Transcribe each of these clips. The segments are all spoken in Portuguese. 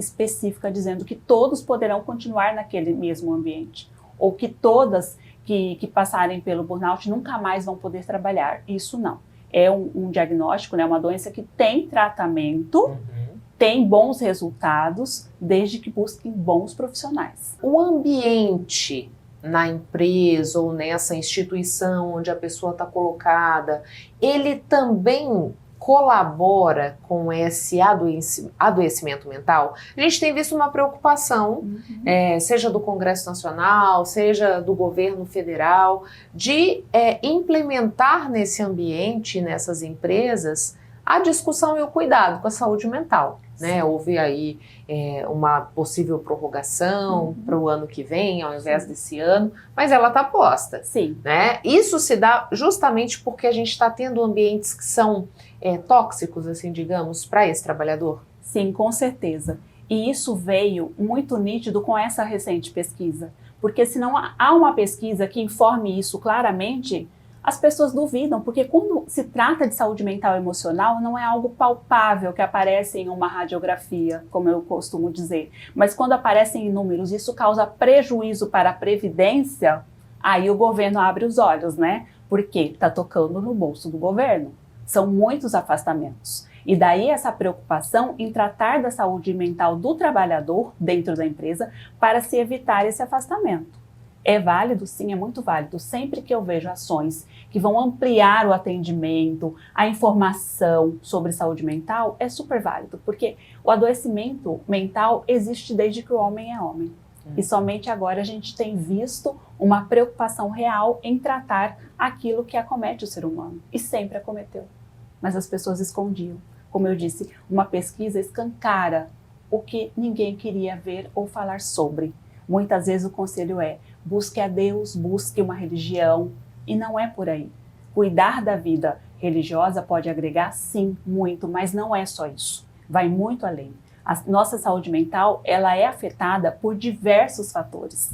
específica dizendo que todos poderão continuar naquele mesmo ambiente, ou que todas que passarem pelo burnout nunca mais vão poder trabalhar. Isso não. É um diagnóstico, né, uma doença que tem tratamento, tem bons resultados, desde que busquem bons profissionais. O ambiente na empresa ou nessa instituição onde a pessoa está colocada, ele também colabora com esse adoecimento mental? A gente tem visto uma preocupação, seja do Congresso Nacional, seja do governo federal, de implementar nesse ambiente, nessas empresas, a discussão e o cuidado com a saúde mental. Né? Houve aí uma possível prorrogação para o ano que vem, ao invés desse ano, mas ela está posta. Sim. Né? Isso se dá justamente porque a gente está tendo ambientes que são tóxicos, assim, digamos, para esse trabalhador? Sim, com certeza. E isso veio muito nítido com essa recente pesquisa, porque se não há uma pesquisa que informe isso claramente, as pessoas duvidam, porque quando se trata de saúde mental e emocional, não é algo palpável que aparece em uma radiografia, como eu costumo dizer. Mas quando aparecem em números, isso causa prejuízo para a Previdência, aí o governo abre os olhos, né? Porque está tocando no bolso do governo. São muitos afastamentos. E daí essa preocupação em tratar da saúde mental do trabalhador dentro da empresa para se evitar esse afastamento. É válido? Sim, é muito válido. Sempre que eu vejo ações que vão ampliar o atendimento, a informação sobre saúde mental, é super válido, porque o adoecimento mental existe desde que o homem é homem. E somente agora a gente tem visto uma preocupação real em tratar aquilo que acomete o ser humano. E sempre acometeu. Mas as pessoas escondiam. Como eu disse, uma pesquisa escancara o que ninguém queria ver ou falar sobre. Muitas vezes o conselho é: busque a Deus, busque uma religião, e não é por aí. Cuidar da vida religiosa pode agregar, sim, muito, mas não é só isso. Vai muito além. A nossa saúde mental, ela é afetada por diversos fatores,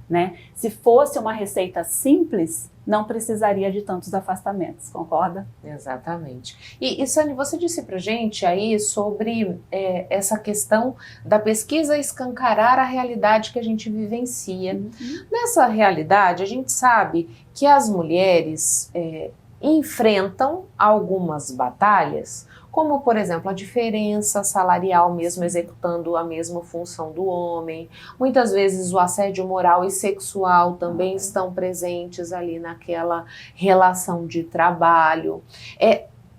né? Se fosse uma receita simples, não precisaria de tantos afastamentos, concorda? Exatamente. E Sani, você disse pra gente aí sobre essa questão da pesquisa escancarar a realidade que a gente vivencia. Nessa realidade, a gente sabe que as mulheres enfrentam algumas batalhas, como, por exemplo, a diferença salarial mesmo executando a mesma função do homem. Muitas vezes o assédio moral e sexual também estão presentes ali naquela relação de trabalho.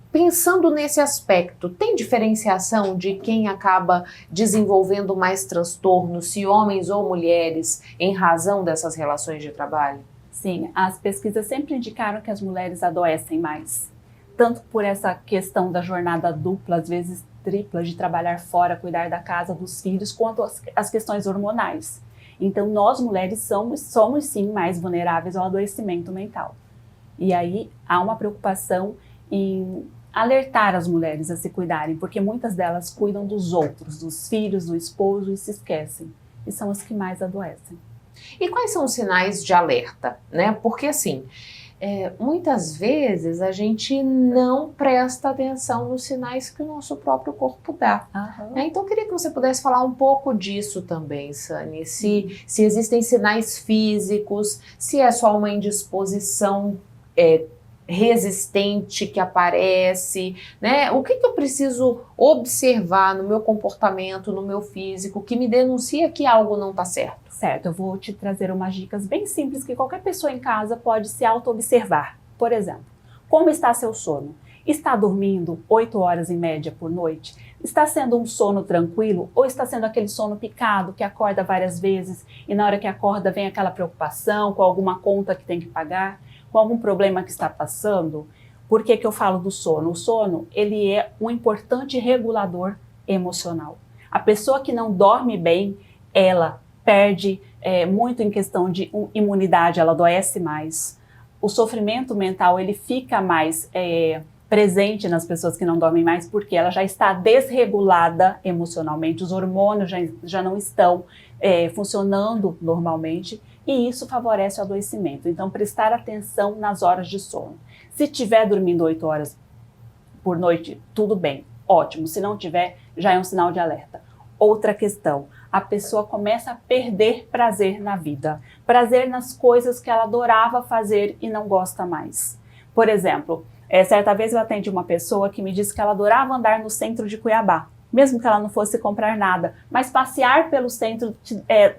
Pensando nesse aspecto, tem diferenciação de quem acaba desenvolvendo mais transtornos, se homens ou mulheres, em razão dessas relações de trabalho? Sim, as pesquisas sempre indicaram que as mulheres adoecem mais. Tanto por essa questão da jornada dupla, às vezes tripla, de trabalhar fora, cuidar da casa, dos filhos, quanto as questões hormonais. Então, nós mulheres somos sim mais vulneráveis ao adoecimento mental. E aí há uma preocupação em alertar as mulheres a se cuidarem, porque muitas delas cuidam dos outros, dos filhos, do esposo, e se esquecem. E são as que mais adoecem. E quais são os sinais de alerta, né? Porque assim, muitas vezes a gente não presta atenção nos sinais que o nosso próprio corpo dá. Então eu queria que você pudesse falar um pouco disso também, Sani, se existem sinais físicos, se é só uma indisposição resistente que aparece, né? O que eu preciso observar no meu comportamento, no meu físico, que me denuncia que algo não está certo? Certo, eu vou te trazer umas dicas bem simples que qualquer pessoa em casa pode se auto-observar. Por exemplo, como está seu sono? Está dormindo 8 horas em média por noite? Está sendo um sono tranquilo ou está sendo aquele sono picado que acorda várias vezes e na hora que acorda vem aquela preocupação com alguma conta que tem que pagar, com algum problema que está passando? Por que eu falo do sono? O sono, ele é um importante regulador emocional. A pessoa que não dorme bem, ela perde muito em questão de imunidade, ela adoece mais. O sofrimento mental, ele fica mais presente nas pessoas que não dormem mais, porque ela já está desregulada emocionalmente, os hormônios já não estão funcionando normalmente, e isso favorece o adoecimento. Então, prestar atenção nas horas de sono. Se estiver dormindo 8 horas por noite, tudo bem, ótimo. Se não tiver, já é um sinal de alerta. Outra questão, a pessoa começa a perder prazer na vida, prazer nas coisas que ela adorava fazer e não gosta mais. Por exemplo, certa vez eu atendi uma pessoa que me disse que ela adorava andar no centro de Cuiabá, mesmo que ela não fosse comprar nada, mas passear pelo centro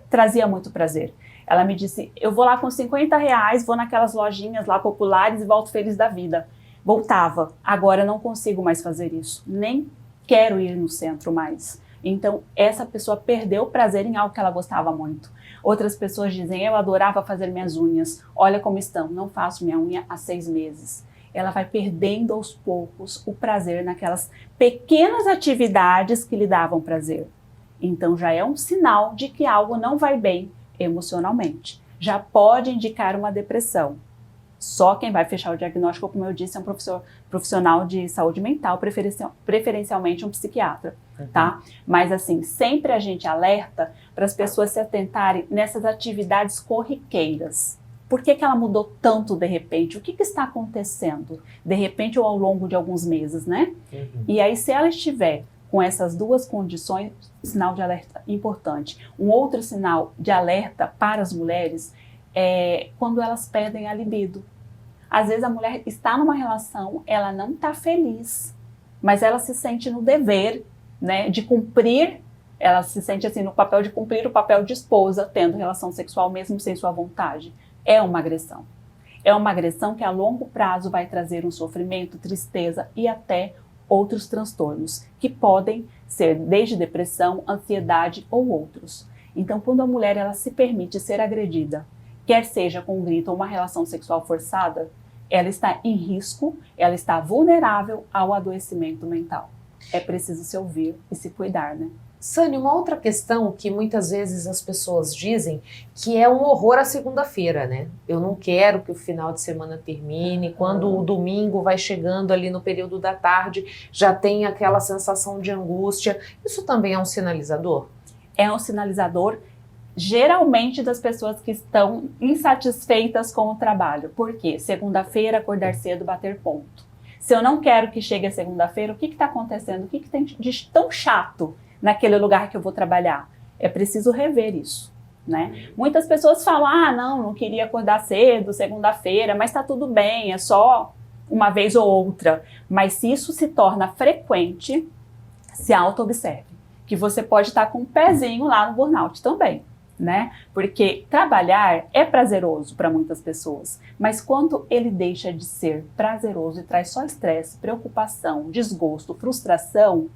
trazia muito prazer. Ela me disse, eu vou lá com R$50, vou naquelas lojinhas lá populares e volto feliz da vida. Voltava, agora eu não consigo mais fazer isso, nem quero ir no centro mais. Então, essa pessoa perdeu o prazer em algo que ela gostava muito. Outras pessoas dizem, eu adorava fazer minhas unhas, olha como estão, não faço minha unha há 6 meses. Ela vai perdendo aos poucos o prazer naquelas pequenas atividades que lhe davam prazer. Então, já é um sinal de que algo não vai bem emocionalmente. Já pode indicar uma depressão. Só quem vai fechar o diagnóstico, como eu disse, é um profissional de saúde mental, preferencialmente um psiquiatra, tá? Mas assim, sempre a gente alerta para as pessoas se atentarem nessas atividades corriqueiras. Por que ela mudou tanto de repente? O que está acontecendo? De repente ou ao longo de alguns meses, né? E aí, se ela estiver com essas duas condições, sinal de alerta importante. Um outro sinal de alerta para as mulheres é quando elas perdem a libido. Às vezes a mulher está numa relação, ela não está feliz, mas ela se sente no dever, né, de cumprir, ela se sente assim no papel de cumprir o papel de esposa, tendo relação sexual mesmo sem sua vontade. É uma agressão. É uma agressão que a longo prazo vai trazer um sofrimento, tristeza e até outros transtornos, que podem ser desde depressão, ansiedade ou outros. Então, quando a mulher ela se permite ser agredida, quer seja com um grito ou uma relação sexual forçada, ela está em risco, ela está vulnerável ao adoecimento mental. É preciso se ouvir e se cuidar, né? Sânia, uma outra questão que muitas vezes as pessoas dizem que é um horror a segunda-feira, né? Eu não quero que o final de semana termine, quando o domingo vai chegando ali no período da tarde, já tem aquela sensação de angústia. Isso também é um sinalizador? É um sinalizador, geralmente das pessoas que estão insatisfeitas com o trabalho. Por quê? Segunda-feira, acordar cedo, bater ponto. Se eu não quero que chegue a segunda-feira, o que está acontecendo? O que tem de tão chato naquele lugar que eu vou trabalhar? É preciso rever isso, né? Muitas pessoas falam, não queria acordar cedo, segunda-feira, mas está tudo bem, é só uma vez ou outra. Mas se isso se torna frequente, se auto-observe, que você pode estar com um pezinho lá no burnout também, né? Porque trabalhar é prazeroso para muitas pessoas, mas quando ele deixa de ser prazeroso e traz só estresse, preocupação, desgosto, frustração,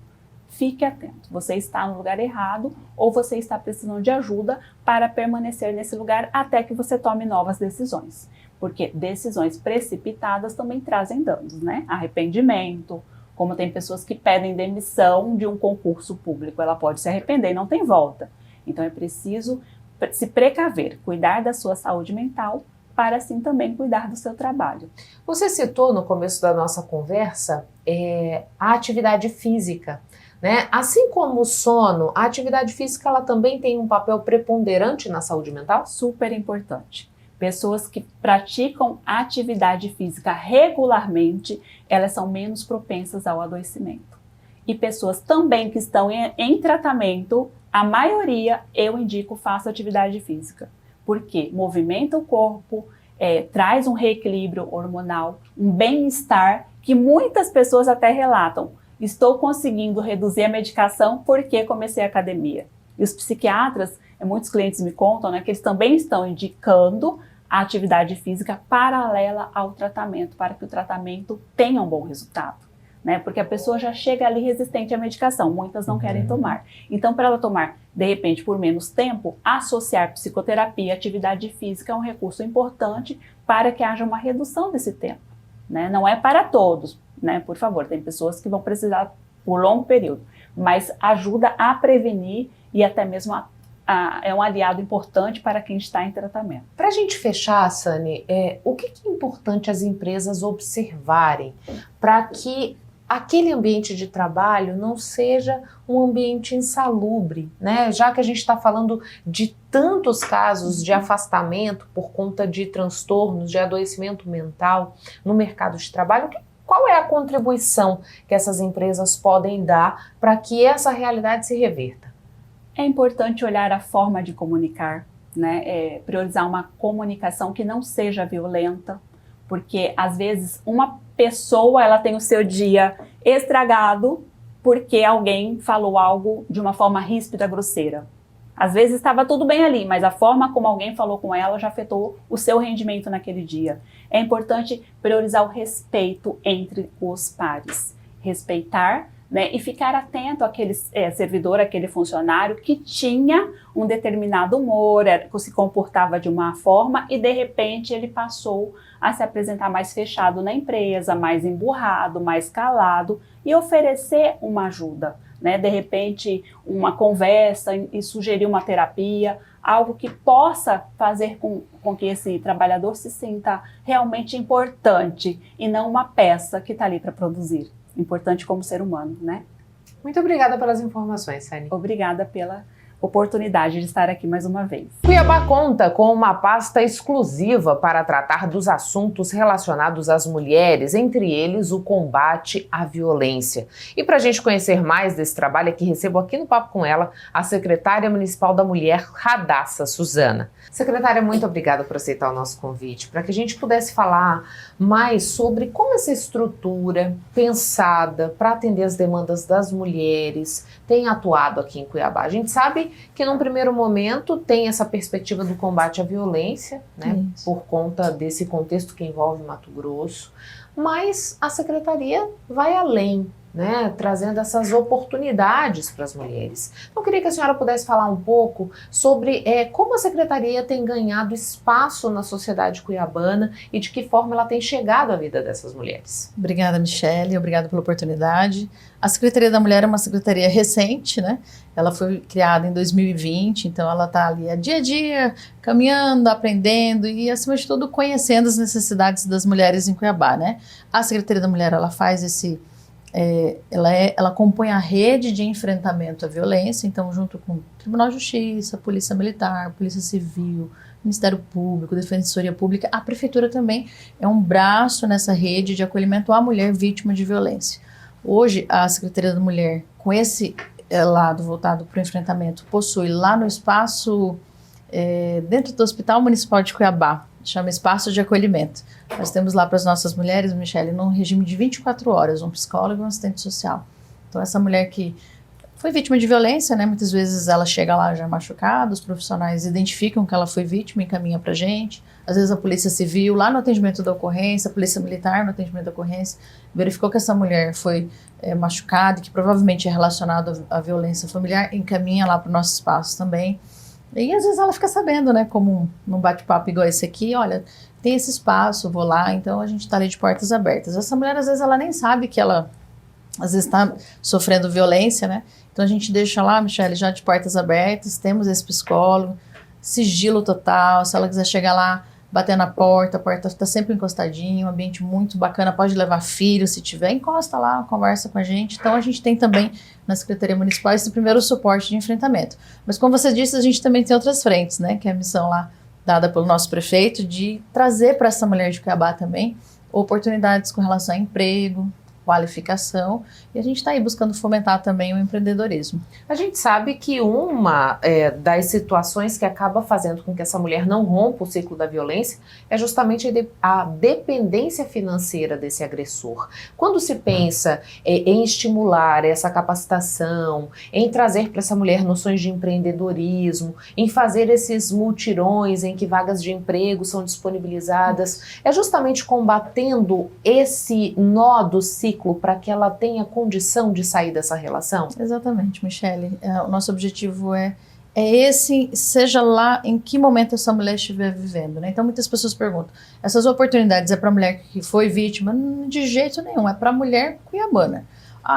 fique atento. Você está no lugar errado ou você está precisando de ajuda para permanecer nesse lugar até que você tome novas decisões. Porque decisões precipitadas também trazem danos, né? Arrependimento, como tem pessoas que pedem demissão de um concurso público, ela pode se arrepender e não tem volta. Então é preciso se precaver, cuidar da sua saúde mental, para assim também cuidar do seu trabalho. Você citou no começo da nossa conversa a atividade física, né? Assim como o sono, a atividade física ela também tem um papel preponderante na saúde mental? Super importante. Pessoas que praticam atividade física regularmente, elas são menos propensas ao adoecimento. E pessoas também que estão em tratamento, a maioria eu indico faça atividade física. Porque movimenta o corpo, traz um reequilíbrio hormonal, um bem-estar que muitas pessoas até relatam. Estou conseguindo reduzir a medicação porque comecei a academia. E os psiquiatras, muitos clientes me contam, né, que eles também estão indicando a atividade física paralela ao tratamento, para que o tratamento tenha um bom resultado, né? Porque a pessoa já chega ali resistente à medicação, muitas não querem tomar. Então, para ela tomar, de repente, por menos tempo, associar psicoterapia e atividade física é um recurso importante para que haja uma redução desse tempo, né? Não é para todos, né? Por favor, tem pessoas que vão precisar por longo período, mas ajuda a prevenir e até mesmo é um aliado importante para quem está em tratamento. Para a gente fechar, Sani, o que é importante as empresas observarem para que aquele ambiente de trabalho não seja um ambiente insalubre, né? Já que a gente está falando de tantos casos de afastamento por conta de transtornos, de adoecimento mental no mercado de trabalho, qual é a contribuição que essas empresas podem dar para que essa realidade se reverta? É importante olhar a forma de comunicar, né? Priorizar uma comunicação que não seja violenta, porque às vezes uma pessoa ela tem o seu dia estragado porque alguém falou algo de uma forma ríspida, grosseira. Às vezes estava tudo bem ali, mas a forma como alguém falou com ela já afetou o seu rendimento naquele dia. É importante priorizar o respeito entre os pares. Respeitar, né, e ficar atento àquele servidor, àquele funcionário que tinha um determinado humor, que se comportava de uma forma e de repente ele passou a se apresentar mais fechado na empresa, mais emburrado, mais calado e oferecer uma ajuda, né? De repente uma conversa e sugerir uma terapia, algo que possa fazer com que esse trabalhador se sinta realmente importante e não uma peça que está ali para produzir. Importante como ser humano, né? Muito obrigada pelas informações, Sani. Obrigada pela oportunidade de estar aqui mais uma vez. Cuiabá conta com uma pasta exclusiva para tratar dos assuntos relacionados às mulheres, entre eles o combate à violência. E para a gente conhecer mais desse trabalho, aqui recebo aqui no Papo com ela a secretária municipal da Mulher, Radassa Suzana. Secretária, muito obrigada por aceitar o nosso convite, para que a gente pudesse falar mais sobre como essa estrutura pensada para atender as demandas das mulheres tem atuado aqui em Cuiabá. A gente sabe que num primeiro momento tem essa perspectiva do combate à violência, né, por conta desse contexto que envolve Mato Grosso, mas a secretaria vai além, né, trazendo essas oportunidades para as mulheres. Então, eu queria que a senhora pudesse falar um pouco sobre como a secretaria tem ganhado espaço na sociedade cuiabana e de que forma ela tem chegado à vida dessas mulheres. Obrigada, Michele, obrigada pela oportunidade. A Secretaria da Mulher é uma secretaria recente, né? Ela foi criada em 2020, então ela está ali dia a dia, caminhando, aprendendo e, acima de tudo, conhecendo as necessidades das mulheres em Cuiabá, né? A Secretaria da Mulher, ela faz ela compõe a rede de enfrentamento à violência, então junto com o Tribunal de Justiça, Polícia Militar, Polícia Civil, Ministério Público, Defensoria Pública, a Prefeitura também é um braço nessa rede de acolhimento à mulher vítima de violência. Hoje, a Secretaria da Mulher, com esse lado voltado para o enfrentamento, possui lá no espaço, dentro do Hospital Municipal de Cuiabá, chama Espaço de Acolhimento. Nós temos lá para as nossas mulheres, Michele, num regime de 24 horas, um psicólogo e um assistente social. Então, essa mulher que foi vítima de violência, né, muitas vezes ela chega lá já machucada, os profissionais identificam que ela foi vítima e encaminham para a gente. Às vezes a Polícia Civil, lá no atendimento da ocorrência, a Polícia Militar no atendimento da ocorrência, verificou que essa mulher foi machucada e que provavelmente é relacionado à violência familiar, encaminha lá para o nosso espaço também. E às vezes ela fica sabendo, né, como num bate-papo igual esse aqui, olha, tem esse espaço, vou lá, então a gente está ali de portas abertas. Essa mulher, às vezes, ela nem sabe que ela, às vezes, está sofrendo violência, né? Então a gente deixa lá, Michele, já de portas abertas, temos esse psicólogo, sigilo total, se ela quiser chegar lá, bater na porta, a porta está sempre encostadinha, um ambiente muito bacana, pode levar filho se tiver, encosta lá, conversa com a gente. Então a gente tem também na Secretaria Municipal esse primeiro suporte de enfrentamento. Mas como você disse, a gente também tem outras frentes, né, que é a missão lá dada pelo nosso prefeito de trazer para essa mulher de Cuiabá também oportunidades com relação a emprego, qualificação, e a gente está aí buscando fomentar também o empreendedorismo. A gente sabe que uma das situações que acaba fazendo com que essa mulher não rompa o ciclo da violência é justamente a dependência financeira desse agressor. Quando se pensa em estimular essa capacitação, em trazer para essa mulher noções de empreendedorismo, em fazer esses multirões em que vagas de emprego são disponibilizadas, é justamente combatendo esse nó do ciclo para que ela tenha condição de sair dessa relação? Exatamente, Michele. O nosso objetivo é esse, seja lá em que momento essa mulher estiver vivendo, né? Então muitas pessoas perguntam, essas oportunidades é para a mulher que foi vítima? De jeito nenhum, é para a mulher cuiabana.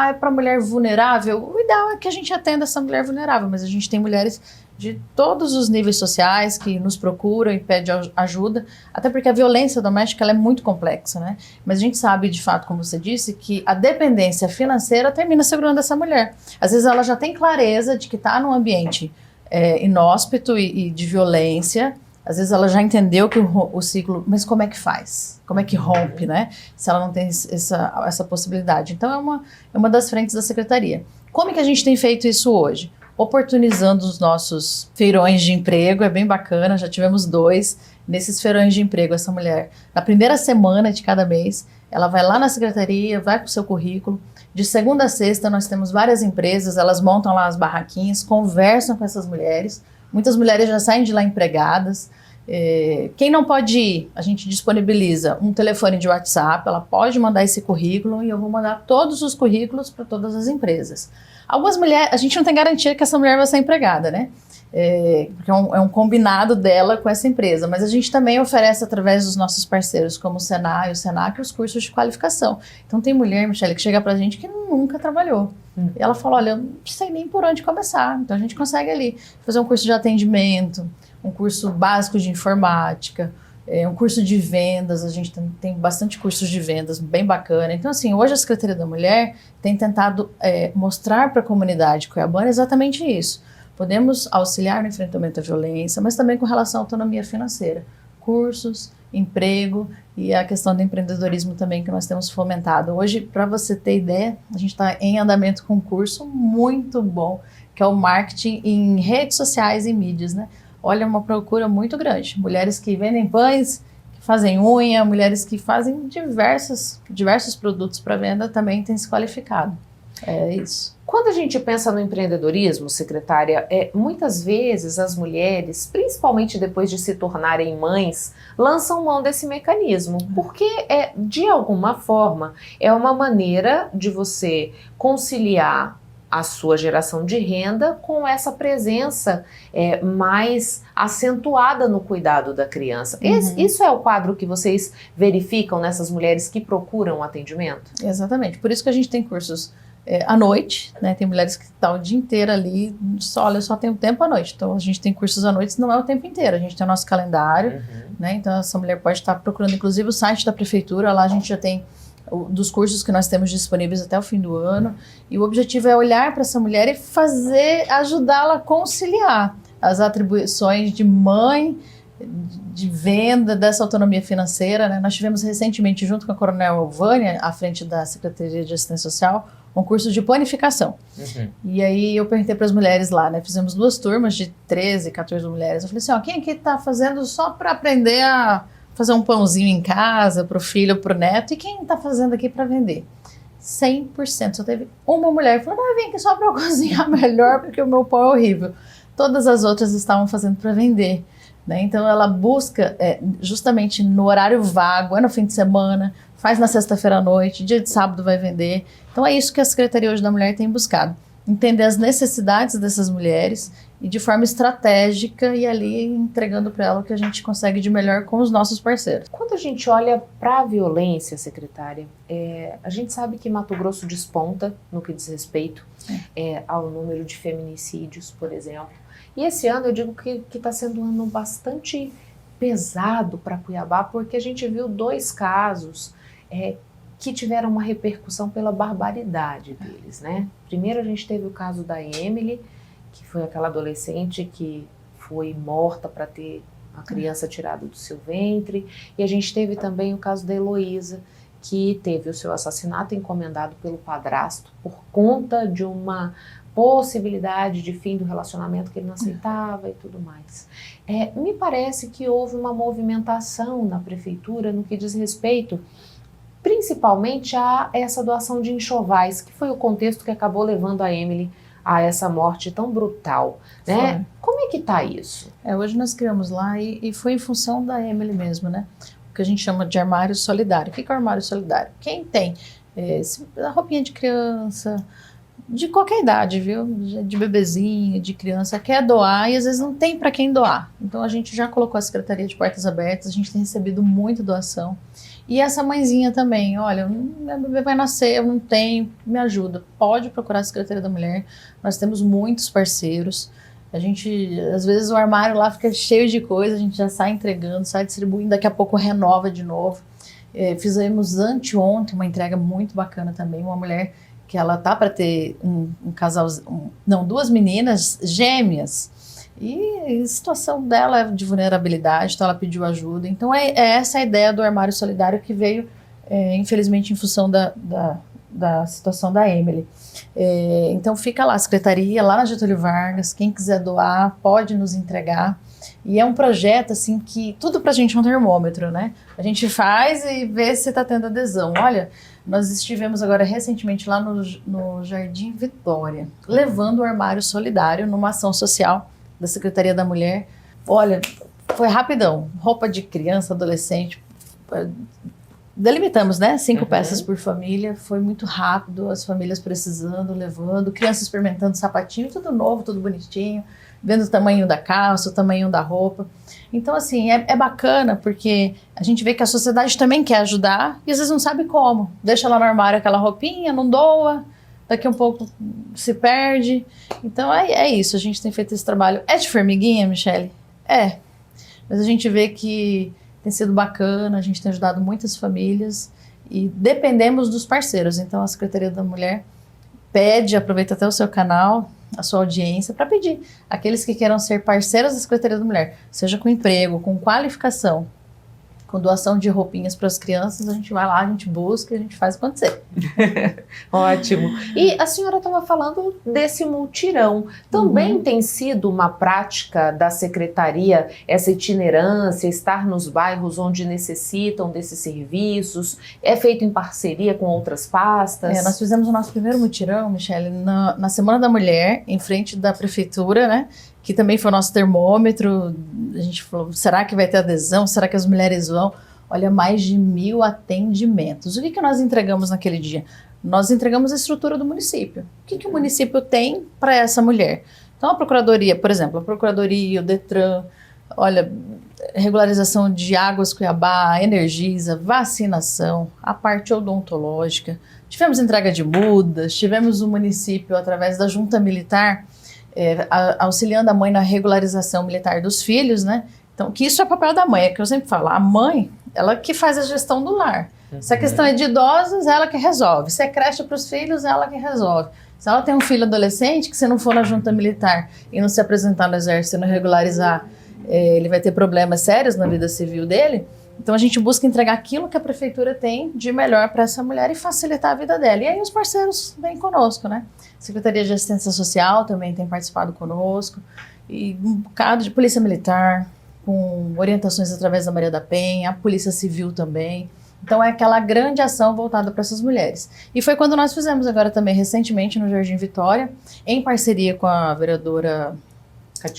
É para a mulher vulnerável? O ideal é que a gente atenda essa mulher vulnerável, mas a gente tem mulheres de todos os níveis sociais que nos procuram e pedem ajuda, até porque a violência doméstica ela é muito complexa, né? Mas a gente sabe, de fato, como você disse, que a dependência financeira termina segurando essa mulher. Às vezes ela já tem clareza de que está num ambiente inóspito e de violência, às vezes ela já entendeu que o ciclo, mas como é que faz? Como é que rompe, né? Se ela não tem essa possibilidade. Então é uma das frentes da secretaria. Como é que a gente tem feito isso hoje? oportunizando os nossos feirões de emprego, é bem bacana, já tivemos 2 nesses feirões de emprego. Essa mulher, na primeira semana de cada mês, ela vai lá na secretaria, vai com o seu currículo. De segunda a sexta nós temos várias empresas, elas montam lá as barraquinhas, conversam com essas mulheres. Muitas mulheres já saem de lá empregadas. Quem não pode ir, a gente disponibiliza um telefone de WhatsApp, ela pode mandar esse currículo e eu vou mandar todos os currículos para todas as empresas. Algumas mulheres, a gente não tem garantia que essa mulher vai ser empregada, né? Porque é um combinado dela com essa empresa, mas a gente também oferece através dos nossos parceiros como o Senai e o Senac os cursos de qualificação. Então tem mulher, Michele, que chega pra gente que nunca trabalhou. E ela fala, olha, eu não sei nem por onde começar. Então a gente consegue ali fazer um curso de atendimento, um curso básico de informática, um curso de vendas. A gente tem bastante cursos de vendas, bem bacana. Então assim, hoje a Secretaria da Mulher tem tentado mostrar para a comunidade cuiabana exatamente isso. Podemos auxiliar no enfrentamento à violência, mas também com relação à autonomia financeira. Cursos, emprego e a questão do empreendedorismo também que nós temos fomentado. Hoje, para você ter ideia, a gente está em andamento com um curso muito bom, que é o marketing em redes sociais e mídias, né? Olha, uma procura muito grande. Mulheres que vendem pães, que fazem unha, mulheres que fazem diversos produtos para venda também têm se qualificado. É isso. Quando a gente pensa no empreendedorismo, secretária, muitas vezes as mulheres, principalmente depois de se tornarem mães, lançam mão desse mecanismo, porque de alguma forma é uma maneira de você conciliar a sua geração de renda com essa presença mais acentuada no cuidado da criança. Isso é o quadro que vocês verificam nessas mulheres que procuram atendimento? Exatamente, por isso que a gente tem cursos à noite, né? Tem mulheres que estão o dia inteiro ali, olha, eu só tenho tempo à noite. Então a gente tem cursos à noite, não é o tempo inteiro, a gente tem o nosso calendário, né? Então essa mulher pode estar procurando, inclusive, o site da prefeitura, lá a gente já tem dos cursos que nós temos disponíveis até o fim do ano, e o objetivo é olhar para essa mulher e ajudá-la a conciliar as atribuições de mãe, de venda, dessa autonomia financeira, né? Nós tivemos recentemente, junto com a Coronel Vânia, à frente da Secretaria de Assistência Social, um curso de planificação. E aí eu perguntei para as mulheres lá, né? Fizemos 2 turmas de 13, 14 mulheres. Eu falei assim, quem aqui está fazendo só para aprender a fazer um pãozinho em casa para o filho ou para o neto? E quem está fazendo aqui para vender? 100%. Só teve uma mulher que falou, eu vim aqui só para eu cozinhar melhor porque o meu pão é horrível. Todas as outras estavam fazendo para vender. Né? Então ela busca justamente no horário vago, no fim de semana, faz na sexta-feira à noite, dia de sábado vai vender. Então é isso que a Secretaria hoje da Mulher tem buscado. Entender as necessidades dessas mulheres e de forma estratégica e ali entregando para ela o que a gente consegue de melhor com os nossos parceiros. Quando a gente olha para a violência, secretária, a gente sabe que Mato Grosso desponta no que diz respeito ao número de feminicídios, por exemplo. E esse ano eu digo que está sendo um ano bastante pesado para Cuiabá, porque a gente viu 2 casos que tiveram uma repercussão pela barbaridade deles, né? Primeiro a gente teve o caso da Emily, que foi aquela adolescente que foi morta para ter a criança tirada do seu ventre, e a gente teve também o caso da Heloísa, que teve o seu assassinato encomendado pelo padrasto por conta de uma possibilidade de fim do relacionamento que ele não aceitava e tudo mais. Me parece que houve uma movimentação na prefeitura no que diz respeito principalmente a essa doação de enxovais, que foi o contexto que acabou levando a Emily a essa morte tão brutal, né? Foi. Como é que tá isso? Hoje nós criamos lá e foi em função da Emily mesmo, né? O que a gente chama de armário solidário. O que é o armário solidário? Quem tem a roupinha de criança, de qualquer idade, viu? De bebezinho, de criança, quer doar e às vezes não tem para quem doar. Então a gente já colocou a Secretaria de Portas Abertas, a gente tem recebido muita doação. E essa mãezinha também, olha, minha bebê vai nascer, eu não tenho, me ajuda. Pode procurar a Secretaria da Mulher, nós temos muitos parceiros. A gente, às vezes o armário lá fica cheio de coisa, a gente já sai entregando, sai distribuindo, daqui a pouco renova de novo. Fizemos anteontem uma entrega muito bacana também, uma mulher que ela tá para ter um casal, 2 meninas gêmeas. E a situação dela é de vulnerabilidade, então ela pediu ajuda. Então é essa a ideia do armário solidário que veio, infelizmente, em função da situação da Emily. Então fica lá a secretaria, lá na Getúlio Vargas, quem quiser doar pode nos entregar. E é um projeto assim que tudo pra gente é um termômetro, né? A gente faz e vê se tá tendo adesão. Olha, nós estivemos agora recentemente lá no Jardim Vitória, levando o armário solidário numa ação social da Secretaria da Mulher. Olha, foi rapidão, roupa de criança, adolescente, delimitamos, né? 5 peças por família, foi muito rápido, as famílias precisando, levando, crianças experimentando sapatinho, tudo novo, tudo bonitinho, vendo o tamanho da calça, o tamanho da roupa. Então, assim, é bacana porque a gente vê que a sociedade também quer ajudar e às vezes não sabe como. Deixa lá no armário aquela roupinha, não doa, daqui a um pouco se perde. Então, é isso, a gente tem feito esse trabalho. É de formiguinha, Michele? É. Mas a gente vê que tem sido bacana, a gente tem ajudado muitas famílias e dependemos dos parceiros. Então a Secretaria da Mulher pede, aproveita até o seu canal, a sua audiência, para pedir aqueles que queiram ser parceiros da Secretaria da Mulher, seja com emprego, com qualificação, com doação de roupinhas para as crianças, a gente vai lá, a gente busca e a gente faz acontecer. Ótimo. E a senhora estava falando desse multirão. Também tem sido uma prática da secretaria essa itinerância, estar nos bairros onde necessitam desses serviços? É feito em parceria com outras pastas? Nós fizemos o nosso primeiro mutirão, Michele, na Semana da Mulher, em frente da prefeitura, né? Que também foi o nosso termômetro. A gente falou, será que vai ter adesão? Será que as mulheres vão? Olha, mais de 1.000 atendimentos. O que nós entregamos naquele dia? Nós entregamos a estrutura do município. O que o município tem para essa mulher? Então, a Procuradoria, por exemplo, a Procuradoria, o Detran, olha, regularização de águas Cuiabá, Energisa, vacinação, a parte odontológica. Tivemos entrega de mudas, tivemos o município, através da Junta Militar, auxiliando a mãe na regularização militar dos filhos, né? Então, que isso é papel da mãe, é que eu sempre falo, a mãe, ela que faz a gestão do lar. Se a questão é de idosos, ela que resolve. Se é creche para os filhos, ela que resolve. Se ela tem um filho adolescente, que se não for na junta militar e não se apresentar no exército e não regularizar, ele vai ter problemas sérios na vida civil dele. Então, a gente busca entregar aquilo que a prefeitura tem de melhor para essa mulher e facilitar a vida dela. E aí os parceiros vêm conosco, né? Secretaria de Assistência Social também tem participado conosco, e um bocado de Polícia Militar, com orientações através da Maria da Penha, a Polícia Civil também. Então é aquela grande ação voltada para essas mulheres. E foi quando nós fizemos agora também, recentemente, no Jardim Vitória, em parceria com a vereadora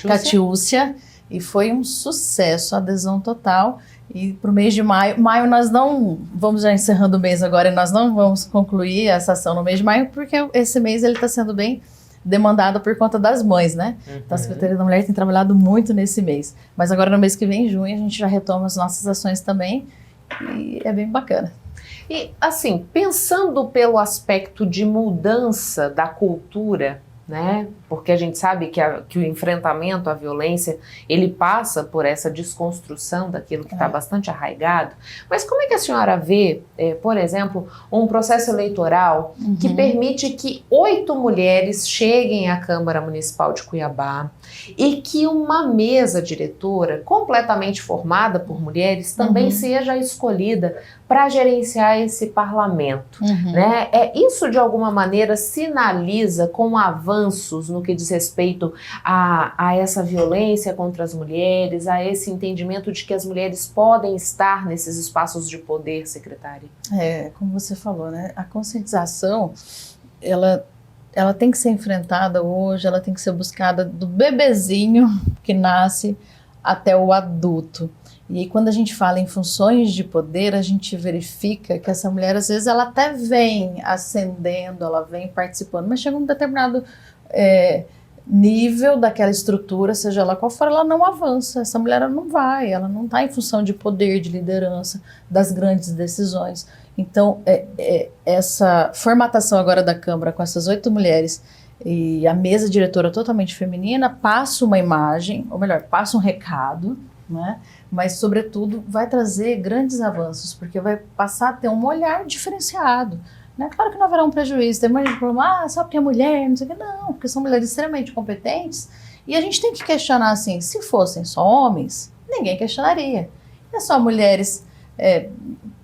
Catiúcia, e foi um sucesso, adesão total. E para o mês de maio, nós não, vamos já encerrando o mês agora, e nós não vamos concluir essa ação no mês de maio, porque esse mês ele está sendo bem demandado por conta das mães, né? Então a Secretaria da Mulher tem trabalhado muito nesse mês. Mas agora no mês que vem, em junho, a gente já retoma as nossas ações também, e é bem bacana. E assim, pensando pelo aspecto de mudança da cultura, né? Porque a gente sabe que o enfrentamento à violência, ele passa por essa desconstrução daquilo que está bastante arraigado. Mas como é que a senhora vê, por exemplo, um processo eleitoral que permite que 8 mulheres cheguem à Câmara Municipal de Cuiabá e que uma mesa diretora completamente formada por mulheres também seja escolhida para gerenciar esse parlamento, né? Isso de alguma maneira sinaliza com avanços no que diz respeito a essa violência contra as mulheres, a esse entendimento de que as mulheres podem estar nesses espaços de poder, secretária? Como você falou, né? A conscientização, ela tem que ser enfrentada hoje, ela tem que ser buscada do bebezinho que nasce até o adulto. E aí, quando a gente fala em funções de poder, a gente verifica que essa mulher, às vezes, ela até vem ascendendo, ela vem participando, mas chega um determinado nível daquela estrutura, seja lá qual for, ela não avança. Essa mulher ela não está em função de poder, de liderança, das grandes decisões. Então, essa formatação agora da Câmara com essas 8 mulheres e a mesa diretora totalmente feminina passa uma imagem, ou melhor, passa um recado, né? Mas, sobretudo, vai trazer grandes avanços, porque vai passar a ter um olhar diferenciado. Né? Claro que não haverá um prejuízo, tem mais problema, só porque é mulher, não sei o que, não, porque são mulheres extremamente competentes, e a gente tem que questionar assim, se fossem só homens, ninguém questionaria. É só mulheres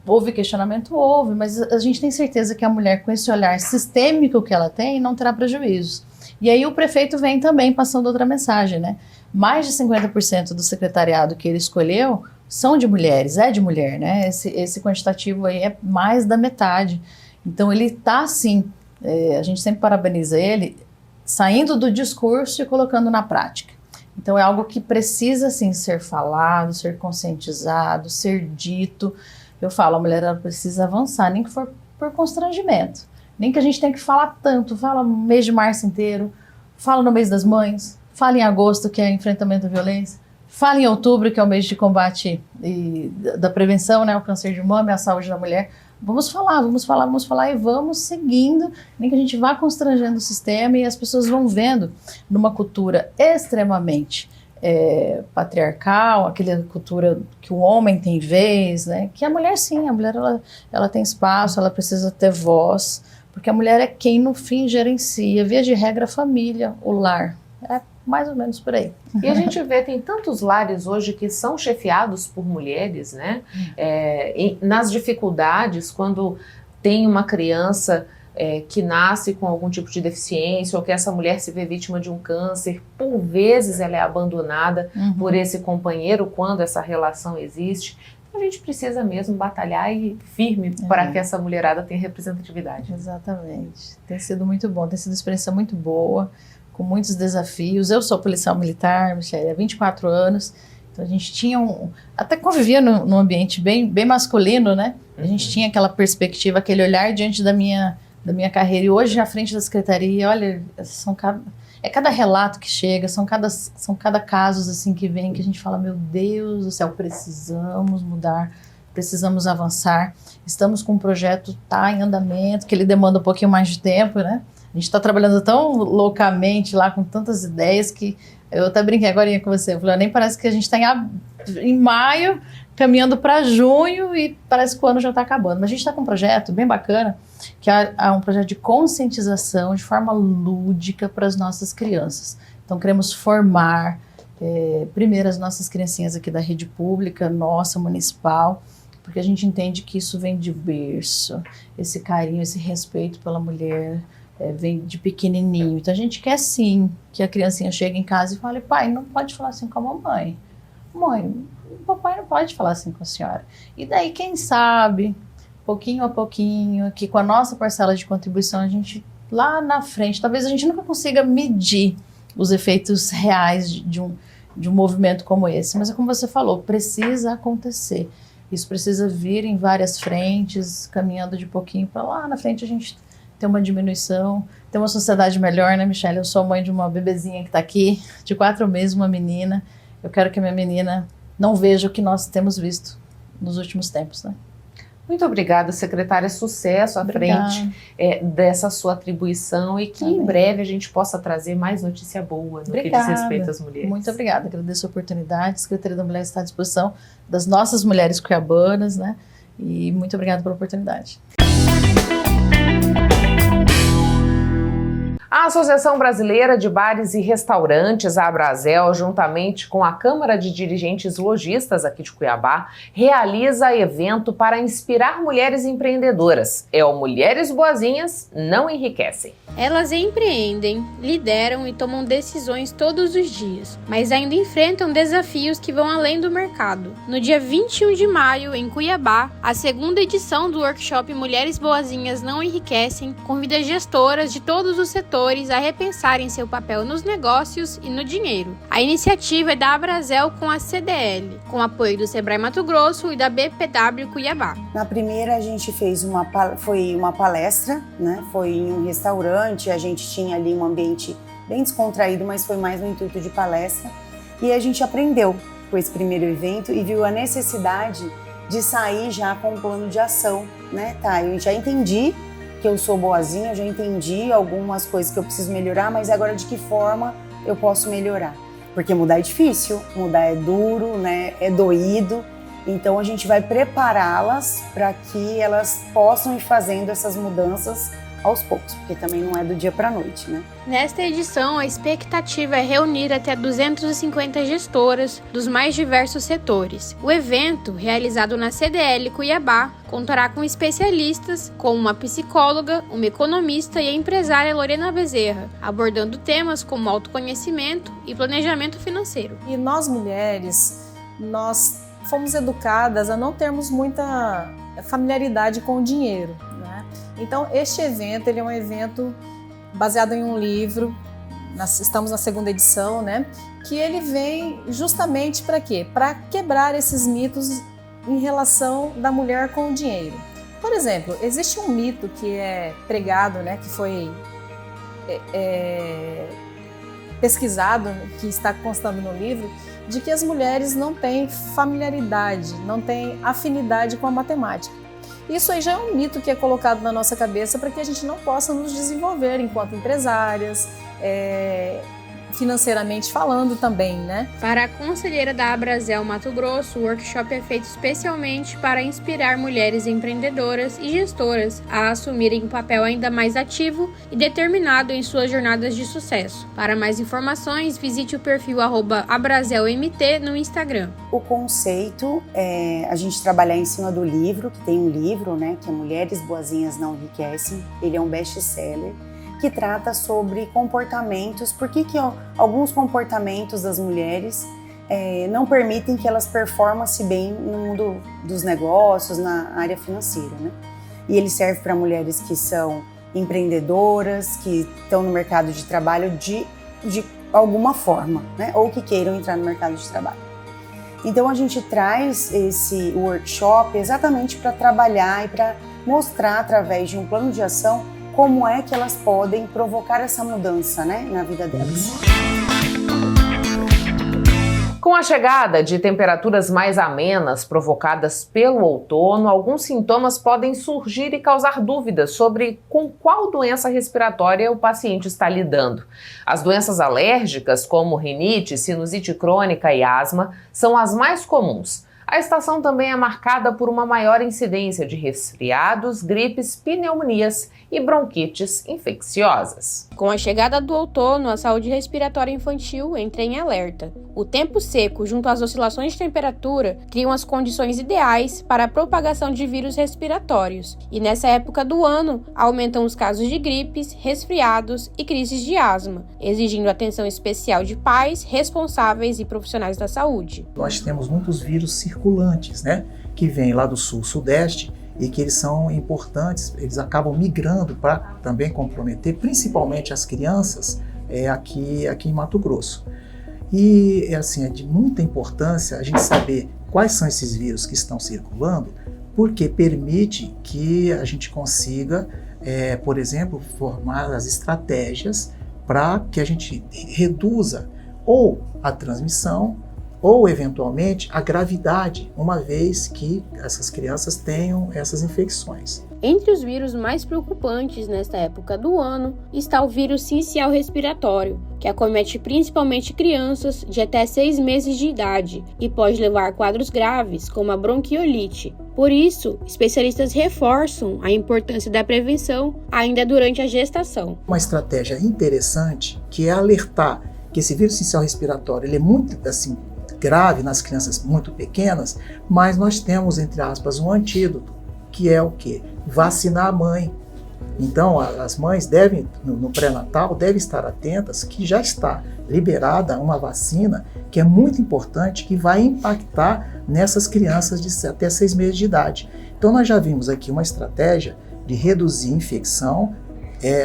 houve questionamento? Houve, mas a gente tem certeza que a mulher, com esse olhar sistêmico que ela tem, não terá prejuízos. E aí o prefeito vem também passando outra mensagem, né? Mais de 50% do secretariado que ele escolheu são de mulheres, é de mulher, né? Esse quantitativo aí é mais da metade. Então ele está assim, a gente sempre parabeniza ele, saindo do discurso e colocando na prática. Então é algo que precisa sim ser falado, ser conscientizado, ser dito. Eu falo, a mulher ela precisa avançar, nem que for por constrangimento, nem que a gente tenha que falar tanto, fala no mês de março inteiro, fala no mês das mães, fala em agosto, que é enfrentamento à violência, fala em outubro, que é o mês de combate e da prevenção, né, o câncer de mama e a saúde da mulher. Vamos falar e vamos seguindo, nem que a gente vá constrangendo o sistema e as pessoas vão vendo numa cultura extremamente patriarcal, aquela cultura que o homem tem vez, né? Que a mulher sim, a mulher ela tem espaço, ela precisa ter voz, porque a mulher é quem no fim gerencia, via de regra, a família, o lar. É mais ou menos por aí. E a gente vê, tem tantos lares hoje que são chefiados por mulheres, né? Nas dificuldades, quando tem uma criança que nasce com algum tipo de deficiência ou que essa mulher se vê vítima de um câncer, por vezes ela é abandonada por esse companheiro quando essa relação existe. Então a gente precisa mesmo batalhar e firme para que essa mulherada tenha representatividade. Exatamente. Tem sido muito bom, tem sido uma experiência muito boa, com muitos desafios. Eu sou policial militar, Michele, há 24 anos, então a gente tinha até convivia num ambiente bem masculino, né? A gente tinha aquela perspectiva, aquele olhar diante da minha carreira. E hoje, à frente da secretaria, olha, cada relato que chega, são cada casos assim que vem, que a gente fala, meu Deus do céu, precisamos mudar, precisamos avançar. Estamos com um projeto, tá em andamento, que ele demanda um pouquinho mais de tempo, né? A gente está trabalhando tão loucamente lá, com tantas ideias, que eu até brinquei agora com você, nem parece que a gente está em maio, caminhando para junho e parece que o ano já está acabando. Mas a gente está com um projeto bem bacana, que é um projeto de conscientização de forma lúdica para as nossas crianças. Então queremos formar primeiro as nossas criancinhas aqui da rede pública, nossa, municipal, porque a gente entende que isso vem de berço, esse carinho, esse respeito pela mulher, vem de pequenininho. Então a gente quer sim que a criancinha chegue em casa e fale, pai, não pode falar assim com a mamãe. Mãe, o papai não pode falar assim com a senhora. E daí, quem sabe, pouquinho a pouquinho, que com a nossa parcela de contribuição, a gente, lá na frente, talvez a gente nunca consiga medir os efeitos reais de um movimento como esse. Mas é como você falou, precisa acontecer. Isso precisa vir em várias frentes, caminhando de pouquinho para lá na frente a gente ter uma diminuição, ter uma sociedade melhor, né, Michele? Eu sou mãe de uma bebezinha que está aqui, de 4 meses, uma menina. Eu quero que a minha menina não veja o que nós temos visto nos últimos tempos, né? Muito obrigada, secretária. Sucesso à frente dessa sua atribuição e que em breve a gente possa trazer mais notícia boa no que diz respeito às mulheres. Muito obrigada, agradeço a oportunidade. A Secretaria da Mulher está à disposição das nossas mulheres cuiabanas, né? E muito obrigada pela oportunidade. A Associação Brasileira de Bares e Restaurantes, a Abrazel, juntamente com a Câmara de Dirigentes Lojistas aqui de Cuiabá, realiza evento para inspirar mulheres empreendedoras. É o Mulheres Boazinhas Não Enriquecem. Elas empreendem, lideram e tomam decisões todos os dias, mas ainda enfrentam desafios que vão além do mercado. No dia 21 de maio, em Cuiabá, a segunda edição do workshop Mulheres Boazinhas Não Enriquecem convida gestoras de todos os setores a repensarem seu papel nos negócios e no dinheiro. A iniciativa é da Abrazel com a CDL, com apoio do Sebrae Mato Grosso e da BPW Cuiabá. Na primeira a gente fez foi uma palestra, né? Foi em um restaurante, a gente tinha ali um ambiente bem descontraído, mas foi mais no intuito de palestra. E a gente aprendeu com esse primeiro evento e viu a necessidade de sair já com um plano de ação, né? Tá, eu já entendi que eu sou boazinha, eu já entendi algumas coisas que eu preciso melhorar, mas agora de que forma eu posso melhorar? Porque mudar é difícil, mudar é duro, né? É doído, então a gente vai prepará-las para que elas possam ir fazendo essas mudanças aos poucos, porque também não é do dia para a noite, né? Nesta edição, a expectativa é reunir até 250 gestoras dos mais diversos setores. O evento, realizado na CDL Cuiabá, contará com especialistas como uma psicóloga, uma economista e a empresária Lorena Bezerra, abordando temas como autoconhecimento e planejamento financeiro. E nós mulheres, nós fomos educadas a não termos muita familiaridade com o dinheiro, né? Então, este evento, ele é um evento baseado em um livro, estamos na 2ª edição, né? Que ele vem justamente para quê? Para quebrar esses mitos em relação da mulher com o dinheiro. Por exemplo, existe um mito que é pregado, né? Que foi pesquisado, que está constando no livro, de que as mulheres não têm familiaridade, não têm afinidade com a matemática. Isso aí já é um mito que é colocado na nossa cabeça para que a gente não possa nos desenvolver enquanto empresárias, financeiramente falando também, né? Para a conselheira da Abrazel Mato Grosso, o workshop é feito especialmente para inspirar mulheres empreendedoras e gestoras a assumirem um papel ainda mais ativo e determinado em suas jornadas de sucesso. Para mais informações, visite o perfil @abrazelmt no Instagram. O conceito é a gente trabalhar em cima do livro, que tem um livro, né, que é Mulheres Boazinhas Não Enriquecem. Ele é um best-seller que trata sobre comportamentos, por que alguns comportamentos das mulheres não permitem que elas performem-se bem no mundo dos negócios, na área financeira, né? E ele serve para mulheres que são empreendedoras, que estão no mercado de trabalho de alguma forma, né? Ou que queiram entrar no mercado de trabalho. Então a gente traz esse workshop exatamente para trabalhar e para mostrar através de um plano de ação como é que elas podem provocar essa mudança, né, na vida delas. Com a chegada de temperaturas mais amenas provocadas pelo outono, alguns sintomas podem surgir e causar dúvidas sobre com qual doença respiratória o paciente está lidando. As doenças alérgicas, como rinite, sinusite crônica e asma, são as mais comuns. A estação também é marcada por uma maior incidência de resfriados, gripes, pneumonias e bronquites infecciosas. Com a chegada do outono, a saúde respiratória infantil entra em alerta. O tempo seco, junto às oscilações de temperatura, criam as condições ideais para a propagação de vírus respiratórios. E nessa época do ano, aumentam os casos de gripes, resfriados e crises de asma, exigindo atenção especial de pais, responsáveis e profissionais da saúde. Nós temos muitos vírus circulantes, né, que vêm lá do sul-sudeste e que eles são importantes, eles acabam migrando para também comprometer principalmente as crianças aqui em Mato Grosso. E assim, é de muita importância a gente saber quais são esses vírus que estão circulando, porque permite que a gente consiga, por exemplo, formar as estratégias para que a gente reduza ou a transmissão ou, eventualmente, a gravidade, uma vez que essas crianças tenham essas infecções. Entre os vírus mais preocupantes nesta época do ano está o vírus sincial respiratório, que acomete principalmente crianças de até 6 meses de idade e pode levar a quadros graves, como a bronquiolite. Por isso, especialistas reforçam a importância da prevenção ainda durante a gestação. Uma estratégia interessante que é alertar que esse vírus sincial respiratório ele é muito grave nas crianças muito pequenas, mas nós temos, entre aspas, um antídoto, que é o quê? Vacinar a mãe. Então, as mães devem, no pré-natal, devem estar atentas que já está liberada uma vacina que é muito importante, que vai impactar nessas crianças de até 6 meses de idade. Então, nós já vimos aqui uma estratégia de reduzir a infecção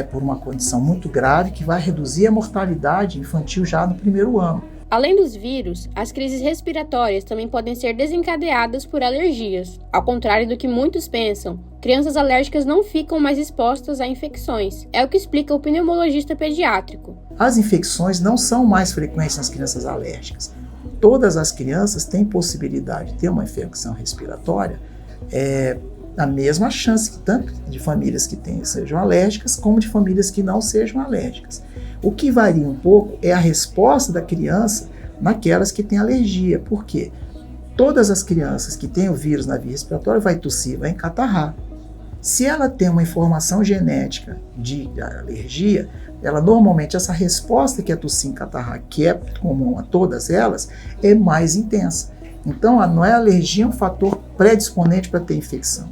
por uma condição muito grave, que vai reduzir a mortalidade infantil já no primeiro ano. Além dos vírus, as crises respiratórias também podem ser desencadeadas por alergias. Ao contrário do que muitos pensam, crianças alérgicas não ficam mais expostas a infecções. É o que explica o pneumologista pediátrico. As infecções não são mais frequentes nas crianças alérgicas. Todas as crianças têm possibilidade de ter uma infecção respiratória, a mesma chance, tanto de famílias que sejam alérgicas, como de famílias que não sejam alérgicas. O que varia um pouco é a resposta da criança naquelas que têm alergia. Por quê? Todas as crianças que têm o vírus na via respiratória vai tossir, vai encatarrar. Se ela tem uma informação genética de alergia, normalmente essa resposta que a tossina catarral, que é comum a todas elas, é mais intensa. Então, não é a alergia um fator predisponente para ter infecção.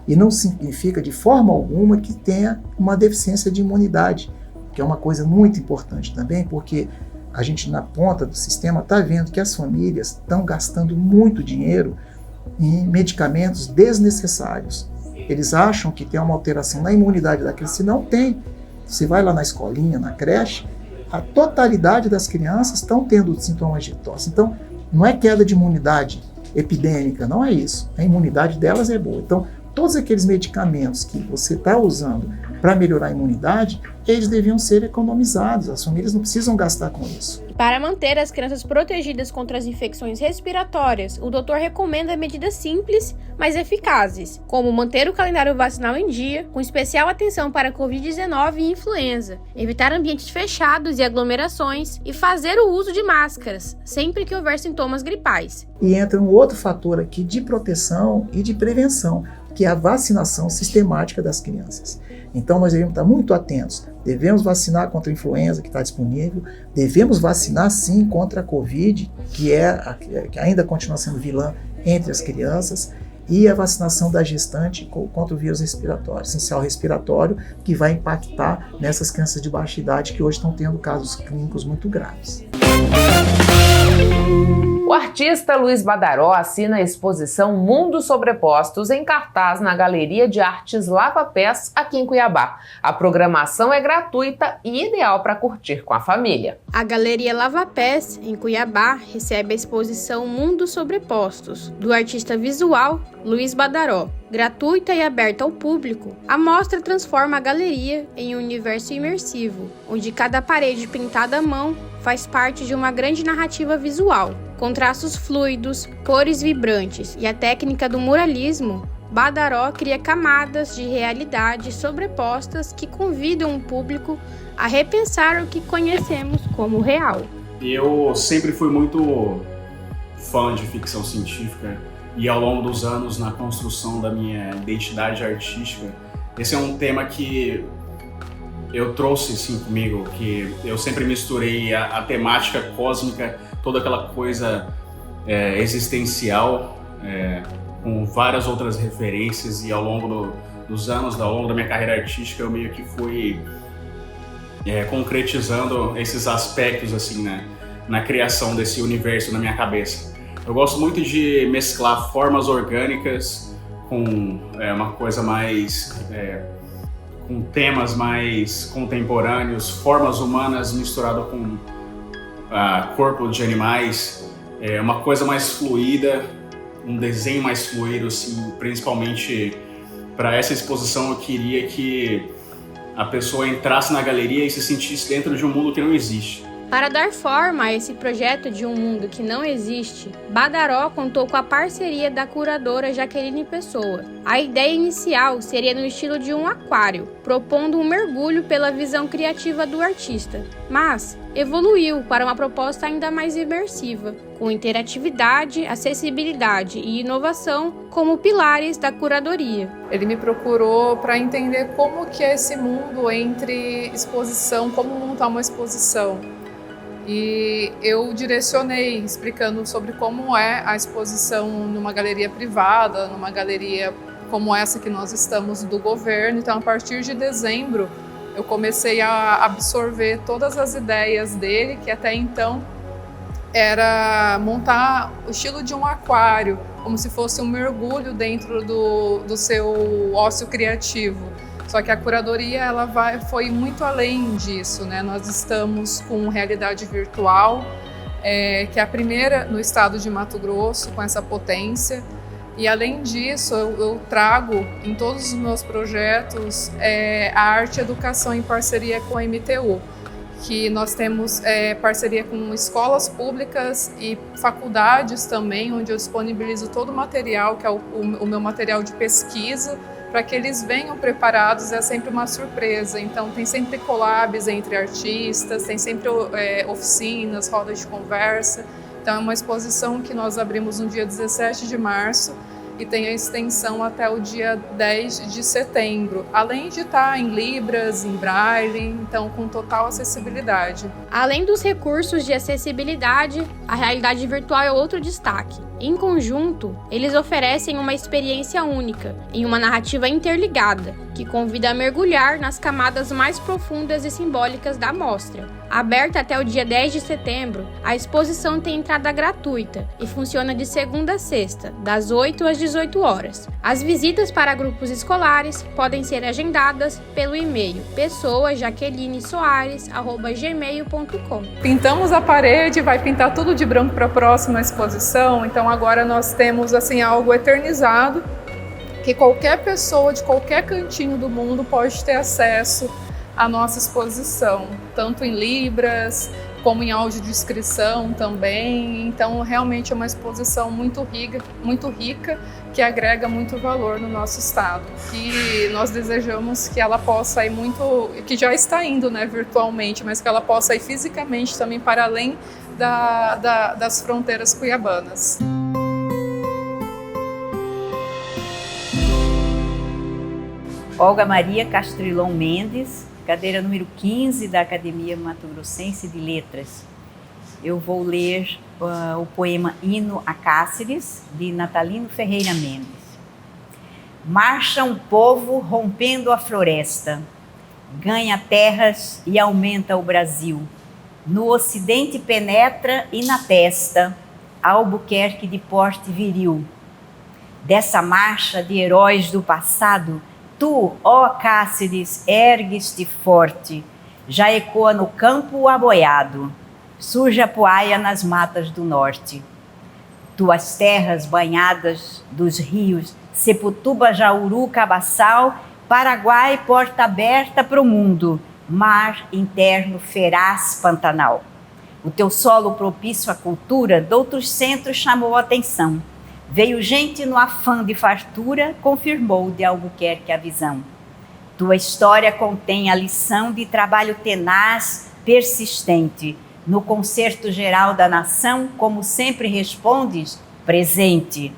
E não significa de forma alguma que tenha uma deficiência de imunidade, que é uma coisa muito importante também, porque a gente na ponta do sistema está vendo que as famílias estão gastando muito dinheiro em medicamentos desnecessários. Eles acham que tem uma alteração na imunidade da criança, e não tem. Você vai lá na escolinha, na creche, a totalidade das crianças estão tendo sintomas de tosse. Então, não é queda de imunidade epidêmica, não é isso. A imunidade delas é boa. Então, todos aqueles medicamentos que você está usando para melhorar a imunidade, eles deviam ser economizados. As famílias não precisam gastar com isso. Para manter as crianças protegidas contra as infecções respiratórias, o doutor recomenda medidas simples, mas eficazes, como manter o calendário vacinal em dia, com especial atenção para a Covid-19 e influenza, evitar ambientes fechados e aglomerações e fazer o uso de máscaras, sempre que houver sintomas gripais. E entra um outro fator aqui de proteção e de prevenção, que é a vacinação sistemática das crianças. Então nós devemos estar muito atentos. Devemos vacinar contra a influenza, que está disponível. Devemos vacinar sim contra a Covid, que ainda continua sendo vilã entre as crianças. E a vacinação da gestante contra o vírus respiratório, essencial respiratório, que vai impactar nessas crianças de baixa idade que hoje estão tendo casos clínicos muito graves. O artista Luiz Badaró assina a exposição Mundos Sobrepostos em cartaz na Galeria de Artes Lava Pés, aqui em Cuiabá. A programação é gratuita e ideal para curtir com a família. A Galeria Lava Pés, em Cuiabá, recebe a exposição Mundos Sobrepostos, do artista visual Luiz Badaró. Gratuita e aberta ao público, a mostra transforma a galeria em um universo imersivo, onde cada parede pintada à mão faz parte de uma grande narrativa visual. Com traços fluidos, cores vibrantes e a técnica do muralismo, Badaró cria camadas de realidade sobrepostas que convidam o público a repensar o que conhecemos como real. Eu sempre fui muito fã de ficção científica e ao longo dos anos, na construção da minha identidade artística, esse é um tema que eu trouxe assim comigo, que eu sempre misturei a temática cósmica, toda aquela coisa existencial, com várias outras referências, e ao longo dos anos, ao longo da minha carreira artística, eu meio que fui concretizando esses aspectos assim, né, na criação desse universo na minha cabeça. Eu gosto muito de mesclar formas orgânicas com uma coisa mais... com temas mais contemporâneos, formas humanas misturadas com corpo de animais, uma coisa mais fluida, um desenho mais fluido, assim, principalmente para essa exposição eu queria que a pessoa entrasse na galeria e se sentisse dentro de um mundo que não existe. Para dar forma a esse projeto de um mundo que não existe, Badaró contou com a parceria da curadora Jaqueline Pessoa. A ideia inicial seria no estilo de um aquário, propondo um mergulho pela visão criativa do artista, mas evoluiu para uma proposta ainda mais imersiva, com interatividade, acessibilidade e inovação como pilares da curadoria. Ele me procurou para entender como que é esse mundo entre exposição, como montar uma exposição. E eu direcionei explicando sobre como é a exposição numa galeria privada, numa galeria como essa que nós estamos do governo. Então, a partir de dezembro, eu comecei a absorver todas as ideias dele, que até então era montar o estilo de um aquário, como se fosse um mergulho dentro do seu ócio criativo. Só que a curadoria foi muito além disso, né? Nós estamos com realidade virtual, que é a primeira no estado de Mato Grosso, com essa potência. E além disso, eu trago em todos os meus projetos a arte e educação em parceria com a MTU, que nós temos parceria com escolas públicas e faculdades também, onde eu disponibilizo todo o material, que é o meu material de pesquisa, para que eles venham preparados. É sempre uma surpresa. Então tem sempre collabs entre artistas, tem sempre oficinas, rodas de conversa. Então é uma exposição que nós abrimos no dia 17 de março e tem a extensão até o dia 10 de setembro, além de estar em Libras, em Braille, então com total acessibilidade. Além dos recursos de acessibilidade, a realidade virtual é outro destaque. Em conjunto, eles oferecem uma experiência única, em uma narrativa interligada, que convida a mergulhar nas camadas mais profundas e simbólicas da mostra. Aberta até o dia 10 de setembro, a exposição tem entrada gratuita e funciona de segunda a sexta, das 8 às 18 horas. As visitas para grupos escolares podem ser agendadas pelo e-mail pessoajaquelinesoares@gmail.com. Pintamos a parede, vai pintar tudo de branco para a próxima exposição, então agora nós temos assim algo eternizado, que qualquer pessoa de qualquer cantinho do mundo pode ter acesso à nossa exposição, tanto em Libras, como em audiodescrição também. Então, realmente é uma exposição muito rica, que agrega muito valor no nosso estado. E nós desejamos que ela possa ir muito, que já está indo, né, virtualmente, mas que ela possa ir fisicamente também para além das fronteiras cuiabanas. Olga Maria Castrilon Mendes, cadeira número 15 da Academia Mato Grossense de Letras. Eu vou ler o poema Hino a Cáceres, de Natalino Ferreira Mendes. Marcha um povo rompendo a floresta, ganha terras e aumenta o Brasil. No ocidente penetra e na testa, Albuquerque de porte viril. Dessa marcha de heróis do passado, tu, ó Cáceres, ergues-te forte, já ecoa no campo o aboiado, surge a poaia nas matas do norte. Tuas terras banhadas dos rios, Seputuba, Jauru, Cabaçal, Paraguai, porta aberta para o mundo, mar interno feraz Pantanal. O teu solo propício à cultura, doutros centros chamou a atenção. Veio gente no afã de fartura, confirmou de Albuquerque a visão. Tua história contém a lição de trabalho tenaz, persistente. No concerto geral da nação, como sempre respondes, presente.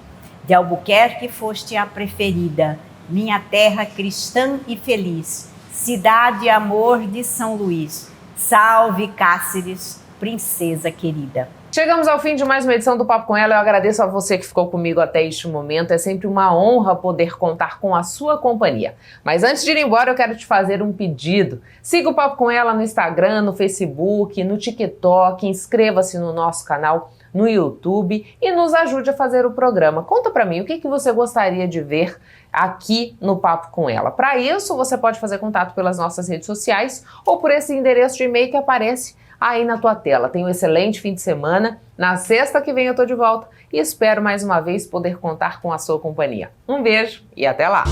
De Albuquerque foste a preferida, minha terra cristã e feliz, cidade e amor de São Luís. Salve Cáceres, princesa querida. Chegamos ao fim de mais uma edição do Papo com Ela. Eu agradeço a você que ficou comigo até este momento. É sempre uma honra poder contar com a sua companhia. Mas antes de ir embora, eu quero te fazer um pedido. Siga o Papo com Ela no Instagram, no Facebook, no TikTok. Inscreva-se no nosso canal no YouTube e nos ajude a fazer o programa. Conta pra mim o que você gostaria de ver aqui no Papo com Ela. Para isso, você pode fazer contato pelas nossas redes sociais ou por esse endereço de e-mail que aparece aí na tua tela. Tenha um excelente fim de semana. Na sexta que vem eu tô de volta e espero mais uma vez poder contar com a sua companhia. Um beijo e até lá!